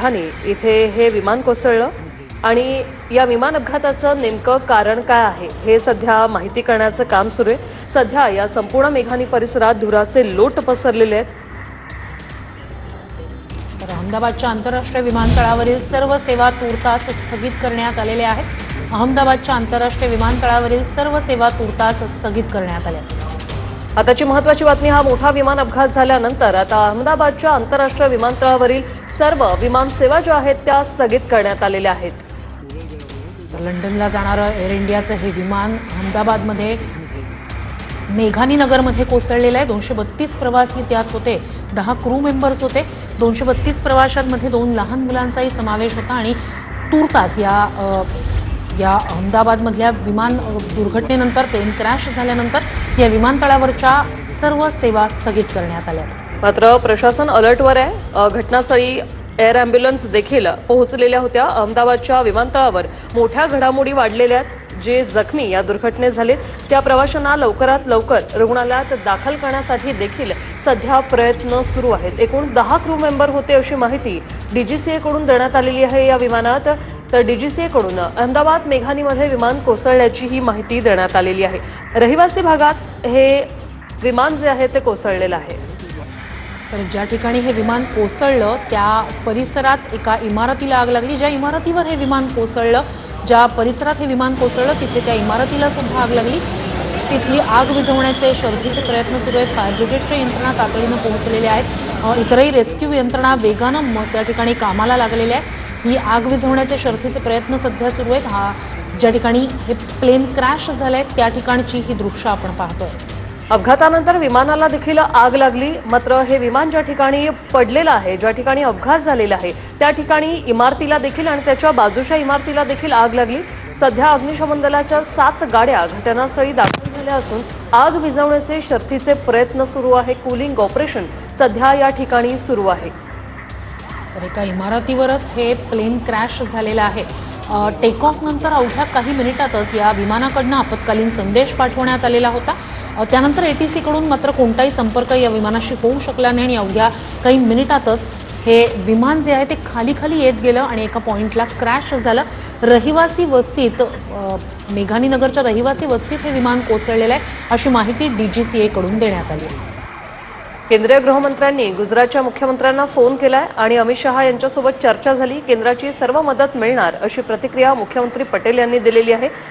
मेघानी इथे हे विमान कोसळलं आणि या विमान अपघाताचं नेमकं कारण काय आहे हे सध्या माहिती करण्याचं काम सुरू आहे। सध्या या संपूर्ण मेघानी परिसरात धुराचे लोट पसरलेले आहेत। तर अहमदाबादच्या आंतरराष्ट्रीय विमानतळावरील सर्व सेवा तूर्तास स्थगित करण्यात आलेल्या आहेत। अहमदाबादच्या आंतरराष्ट्रीय विमानतळावरील सर्व सेवा तूर्तास स्थगित करण्यात आल्या। आताची महत्त्वाची बातमी, हा मोठा विमान अपघात झाल्यानंतर आता अहमदाबादच्या आंतरराष्ट्रीय विमानतळावरील सर्व विमान सेवा ज्या आहेत त्या स्थगित करण्यात आलेल्या आहेत। तर लंडनला जाणारं एअर इंडियाचं हे विमान अहमदाबादमध्ये मेघानी नगरमध्ये कोसळलेलं आहे। 232 प्रवासी त्यात होते, 10 क्रू मेंबर्स होते। 232 प्रवाशांमध्ये 2 लहान मुलांचाही समावेश होता आणि तूर्तास या अहमदाबादमधल्या विमान दुर्घटनेनंतर, प्लेन क्रॅश झाल्यानंतर या विमानतळावरच्या सर्व सेवा स्थगित करण्यात आल्या। मात्र प्रशासन अलर्टवर आहे। घटनास्थळी एअर ॲम्ब्युलन्स देखील पोहोचलेल्या होत्या। अहमदाबादच्या विमानतळावर मोठ्या घडामोडी वाढलेल्या आहेत। जे जखमी या दुर्घटनेत झालेत त्या प्रवाशांना लवकरात लवकर रुग्णालयात दाखल करण्यासाठी देखील सध्या प्रयत्न सुरू आहेत। एकूण 10 क्रू मेंबर होते अशी माहिती DGCA कडून देण्यात आलेली आहे या विमानात। तर DGCA कडून अहमदाबाद मेघानीमध्ये विमान कोसळल्याची ही माहिती देण्यात आलेली आहे। रहिवासी भागात हे विमान जे आहे ते कोसळलेलं आहे। तर ज्या ठिकाणी हे विमान कोसळलं त्या परिसरात एका इमारतीला आग लागली। ज्या इमारतीवर हे विमान कोसळलं, ज्या परिसरात हे विमान कोसळलं तिथे त्या इमारतीला सुद्धा आग लागली। तिथली आग विझवण्याचे शर्थीचे प्रयत्न सुरू आहेत। फायर ब्रिगेडच्या यंत्रणा तातडीनं पोहोचलेल्या आहेत। इतरही रेस्क्यू यंत्रणा वेगानं त्या ठिकाणी कामाला लागलेल्या आहेत। ही आग विझवण्याचे शर्थीचे प्रयत्न सध्या सुरू आहेत। ज्या ठिकाणी हे प्लेन क्रॅश झालंय त्या ठिकाणची ही दृश्य आपण पाहतोय। अपघातानंतर विमानाला देखील आग लागली। मात्र हे विमान ज्या ठिकाणी पडलेलं आहे, ज्या ठिकाणी अपघात झालेला आहे त्या ठिकाणी इमारतीला देखील आणि त्याच्या बाजूच्या इमारतीला देखील आग लागली। सध्या अग्निशमन दलाच्या 7 गाड्या घटनास्थळी दाखल झाल्या असून आग विझवण्याचे शर्थीचे प्रयत्न सुरू आहे। कूलिंग ऑपरेशन सध्या या ठिकाणी सुरू आहे। तर एका इमारतीवरच हे प्लेन क्रॅश झालेलं आहे। टेक ऑफ नंतर अवघ्या काही मिनिटातच या विमानाकडनं आपत्कालीन संदेश पाठवण्यात आलेला होता। त्यानंतर ATC कडून मात्र कोणताही संपर्क या विमानाशी होऊ शकला नाही आणि अवघ्या काही मिनिटातच हे विमान जे आहे ते खाली येत गेलं आणि एका पॉइंटला क्रॅश झालं। रहिवासी वस्तीत, मेघानी नगरच्या रहिवासी वस्तीत हे विमान कोसळलेलं आहे अशी माहिती DGCA कडून देण्यात आली आहे। केंद्रीय गृहमंत्र्यांनी गुजरातच्या मुख्यमंत्र्यांना फोन केलाय आणि अमित शहा यांच्यासोबत चर्चा झाली। केंद्राची सर्व मदत मिळणार अशी प्रतिक्रिया मुख्यमंत्री पटेल यांनी दिलेली आहे।